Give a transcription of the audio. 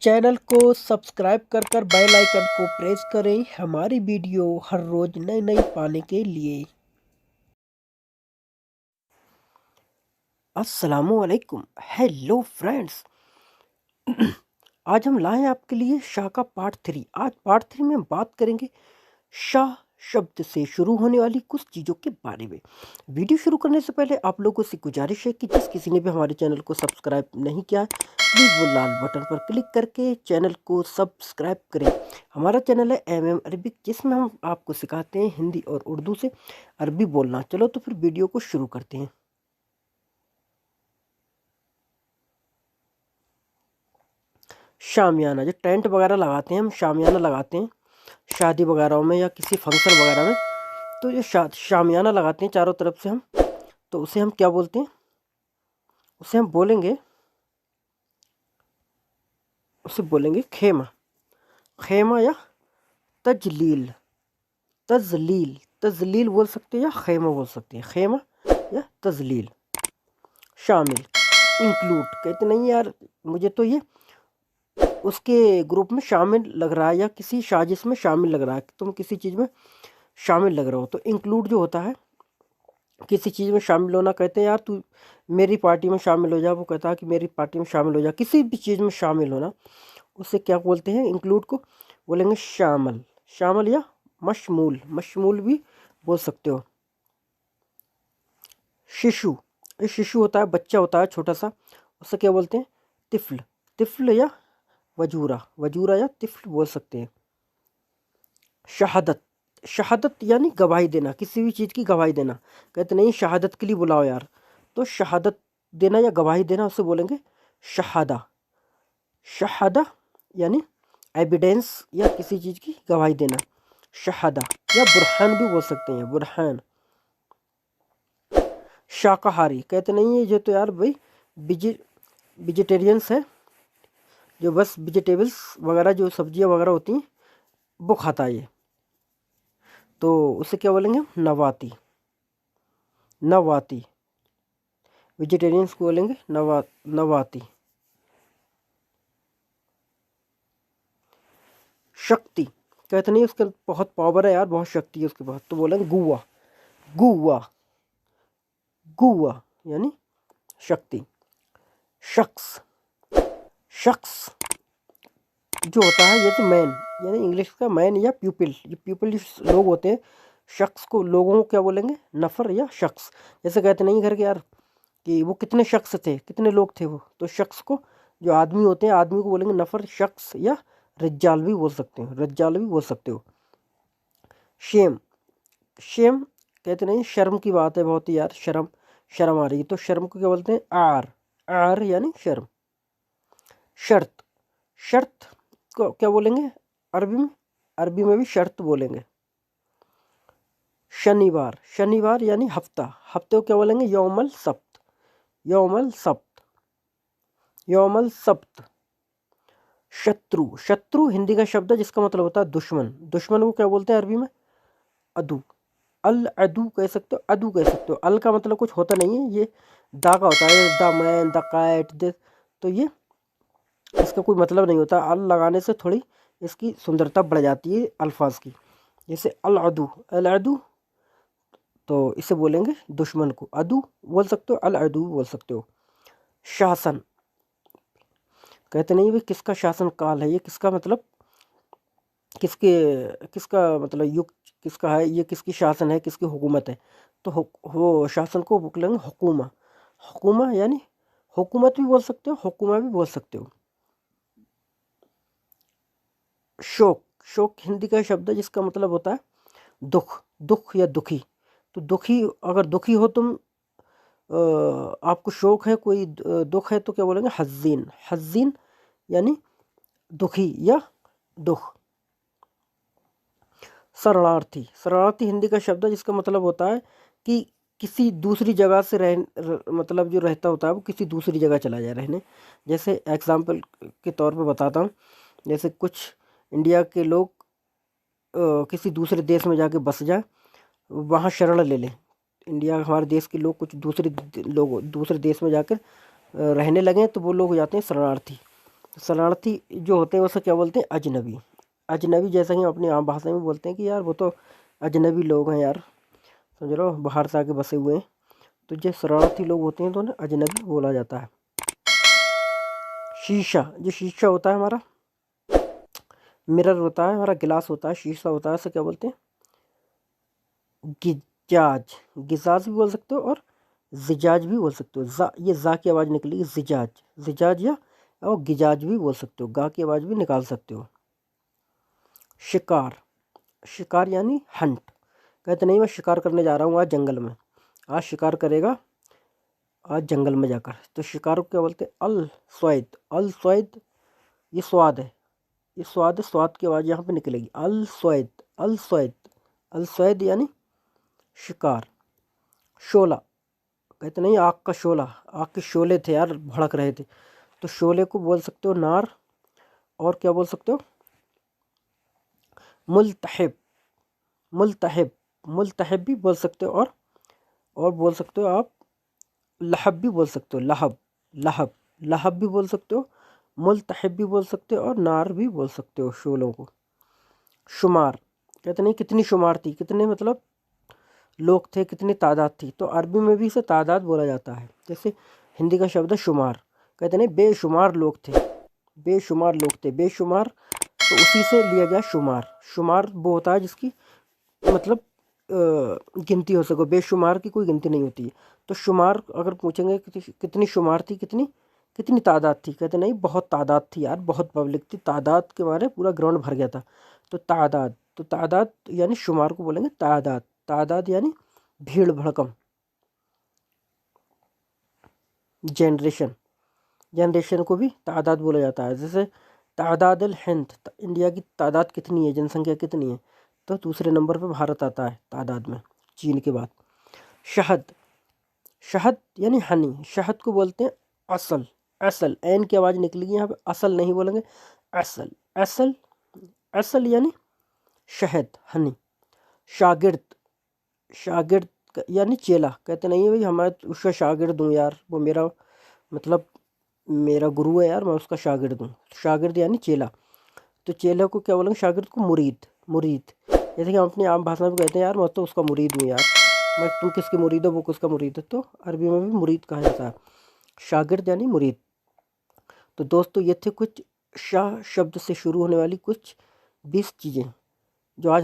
Channel को subscribe कर bell icon को प्रेस करें हमारी वीडियो हर रोज नई नई पाने के लिए। अस्सलामुअलैकुम, हेलो फ्रेंड्स। आज हम लाए हैं आपके लिए शाह का पार्ट 3। आज पार्ट 3 में हम बात करेंगे शाह शब्द से शुरू होने वाली कुछ चीज़ों के बारे में। वीडियो शुरू करने से पहले आप लोगों से गुजारिश है कि जिस किसी ने भी हमारे चैनल को सब्सक्राइब नहीं किया है, प्लीज़ वो लाल बटन पर क्लिक करके चैनल को सब्सक्राइब करें। हमारा चैनल है अरबिक, जिसमें हम आपको सिखाते हैं हिंदी और उर्दू से अरबी बोलना। चलो तो फिर वीडियो को शुरू करते हैं। शामियाना, जो टेंट वगैरह लगाते हैं हम, शामियाना लगाते हैं शादी वगैरह में या किसी फंक्शन वगैरह में, तो ये शामियाना लगाते हैं चारों तरफ से हम, तो उसे हम क्या बोलते हैं? उसे हम बोलेंगे खेमा। खेमा या तजलील। तजलील बोल सकते हैं या खेमा बोल सकते हैं। खेमा या तजलील। शामिल, इंक्लूड कहते नहीं यार, मुझे तो ये उसके ग्रुप में शामिल लग रहा है या किसी साजिश में शामिल लग रहा है, तुम किसी चीज़ में शामिल लग रहे हो। तो इंक्लूड जो होता है किसी चीज़ में शामिल होना, कहते हैं यार तू मेरी पार्टी में शामिल हो जा, वो कहता है कि मेरी पार्टी में शामिल हो जा। किसी भी चीज़ में शामिल होना, उसे क्या बोलते हैं? इंक्लूड को बोलेंगे शामिल। शामिल या मशमूल, मशमूल भी बोल सकते हो। शिशु, ये शिशु होता है, बच्चा होता है छोटा सा, उसे क्या बोलते हैं? तिफल। तिफल या वजूरा, वजूरा या तिफल बोल सकते हैं। शहादत, शहादत यानी गवाही देना, किसी भी चीज़ की गवाही देना। कहते नहीं शहादत के लिए बुलाओ यार, तो शहादत देना या गवाही देना उसे बोलेंगे शहादा। शहादा यानी एविडेंस या किसी चीज़ की गवाही देना, शहादा। या बुरहान भी बोल सकते हैं, बुरहान। शाकाहारी, कहते नहीं है जो तो यार भाई वेजिटेरियंस है, जो बस वेजिटेबल्स वगैरह जो सब्जियां वगैरह होती हैं वो खाता है ये, तो उसे क्या बोलेंगे? नवाती। नवाती, वेजिटेरियंस को बोलेंगे नवाती। शक्ति, कहते नहीं उसके बहुत पावर है यार, बहुत शक्ति है उसके पास, तो बोलेंगे गुवा। गुवा, गुवा यानी शक्ति। शख्स, शख्स जो होता है ये तो मैन, यानी इंग्लिश का मैन या प्यूपिल। ये प्यूपिल लोग होते हैं, शख्स को, लोगों को क्या बोलेंगे? नफर या शख्स। जैसे कहते नहीं घर के यार कि वो कितने शख्स थे, कितने लोग थे वो, तो शख्स को, जो आदमी होते हैं, आदमी को बोलेंगे नफर, शख्स या रज्जाल भी बोल सकते हो, रज्जाल भी बोल सकते हो। शेम, शेम कहते नहीं शर्म की बात है बहुत ही यार, शर्म, शर्म आ रही है, तो शर्म को क्या बोलते हैं? आर। आर यानी शर्म। शर्त, शर्त को क्या बोलेंगे अरबी में? अरबी में भी शर्त बोलेंगे। शनिवार, शनिवार यानी हफ्ता, हफ्ते को क्या बोलेंगे? यौमल सब्त। यौमल सब्त, यौमल सब्त। शत्रु, शत्रु हिंदी का शब्द है जिसका मतलब होता है दुश्मन। दुश्मन को क्या बोलते हैं अरबी में? अदू। अल अदू कह सकते हो, अदू कह सकते हो। अल का मतलब कुछ होता नहीं है, ये दा का होता है, the man, the cat, this, तो ये इसका कोई मतलब नहीं होता। अल लगाने से थोड़ी इसकी सुंदरता बढ़ जाती है अल्फाज की। जैसे अल अदू, अल अदू, तो इसे बोलेंगे दुश्मन को अदू बोल सकते हो, अल अदू बोल सकते हो। शासन, कहते नहीं भाई किसका शासन काल है, ये किसका मतलब, किसके, किसका मतलब युग किसका है, ये किसकी शासन है, किसकी हुकूमत है, तो वो शासन को बोलेंगे हुकूमा। हुकूमा यानी हुकूमत भी बोल सकते हो, हुकूमा भी बोल सकते हो। शोक, शोक हिंदी का शब्द है जिसका मतलब होता है दुख, दुख या दुखी। तो दुखी, अगर दुखी हो तुम, आपको शोक है, कोई दुख है, तो क्या बोलेंगे? हज़ीन। हज़ीन यानी दुखी या दुख। शरणार्थी, शरणार्थी हिंदी का शब्द है जिसका मतलब होता है कि किसी दूसरी जगह से मतलब जो रहता होता है वो किसी दूसरी जगह चला जाए रहने। जैसे एग्जाम्पल के तौर पे बताता हूँ, जैसे कुछ इंडिया के लोग किसी दूसरे देश में जाके बस जाए, वहाँ शरण ले लें। इंडिया, हमारे देश के लोग कुछ दूसरे लोग दूसरे देश में जाकर रहने लगे, तो वो लोग हो जाते हैं शरणार्थी। शरणार्थी जो होते हैं उसे क्या बोलते हैं? अजनबी। अजनबी जैसा कि हम अपनी आम भाषा में बोलते हैं कि यार वो तो अजनबी लोग हैं यार, समझ लो बाहर से आके बसे हुए हैं। तो जो शरणार्थी लोग होते हैं तो उन्हें अजनबी बोला जाता है। शीशा, जो शीशा होता है हमारा, मिरर होता है हमारा, गिलास होता है, शीशा होता है, इसे क्या बोलते हैं? गिजाज। गिजाज भी बोल सकते हो और जिजाज भी बोल सकते हो। जा, ये जा की आवाज़ निकलेगी, जिजाज। जिजाज या और गिजाज भी बोल सकते हो, गा की आवाज़ भी निकाल सकते हो। शिकार। शिकार यानी हंट। कहते नहीं मैं शिकार करने जा रहा हूँ आज जंगल में, आज शिकार करेगा आज जंगल में जाकर। तो शिकार को क्या बोलते हैं? अल स्वैद। अल स्वैद, ये स्वाद है, ये स्वाद है, स्वाद की आवाज़ यहाँ पे निकलेगी, अल स्वैद। अल स्वैद, अल स्वैद यानी शिकार। शोला, कहते नहीं आग का शोला, आग के शोले थे यार, भड़क रहे थे। तो शोले को बोल सकते हो नार। और क्या बोल सकते हो? मुल्तहिब। मुल्तहिब, मुल्तहिब भी बोल सकते हो। और बोल सकते हो आप लहब भी बोल सकते हो, लहब। लहब, लहब भी बोल सकते हो, मुल्तहिब भी बोल सकते हो और नार भी बोल सकते हो शोलों को। शुमार, कहते नहीं कितनी शुमार थी, कितने मतलब लोग थे, कितनी तादाद थी। तो अरबी में भी इसे तादाद बोला जाता है। जैसे हिंदी का शब्द है शुमार, कहते नहीं बेशुमार लोग थे, बेशुमार लोग थे, बेशुमार, तो उसी से लिया गया शुमार। शुमार वो होता है जिसकी मतलब गिनती हो सके, बेशुमार की कोई गिनती नहीं होती है। तो शुमार अगर पूछेंगे कितनी शुमार थी, कितनी कितनी तादाद थी, कहते नहीं बहुत तादाद थी यार, बहुत पब्लिक थी, तादाद के मारे पूरा ग्राउंड भर गया था। तो तादाद, तो तादाद यानी शुमार को बोलेंगे तादाद। तादाद यानी भीड़ भड़कम। जनरेशन, जनरेशन को भी तादाद बोला जाता है। जैसे तादाद हिंद, इंडिया की तादाद कितनी है, जनसंख्या कितनी है, तो दूसरे नंबर पर भारत आता है तादाद में, चीन के बाद। शहद, शहद यानी हनी, शहद को बोलते हैं असल। असल, एन की आवाज़ निकलेगी यहाँ पे, असल नहीं बोलेंगे, असल। असल, असल यानी शहद, हनी। शागिर्द, शागिर्द यानी चेला, कहते नहीं है भाई हमारा उसका शागिर्द हूँ यार, वो मेरा मतलब मेरा गुरु है यार, मैं उसका शागिर्द हूँ। शागिर्द यानी चेला। तो चेला को क्या बोलेंगे? शागिर्द को मुरीद। मुरीद, जैसे कि हम अपनी आम भाषा में कहते हैं यार मैं तो उसका मुरीद हूँ यार, मैं तुम किसके मुरीद हो, वो किसका मुरीद है, तो अरबी में भी मुरीद कहा जाता है। शागिर्द यानी मुरीद। तो दोस्तों ये थे कुछ शाह शब्द से शुरू होने वाली कुछ 20 चीज़ें जो आज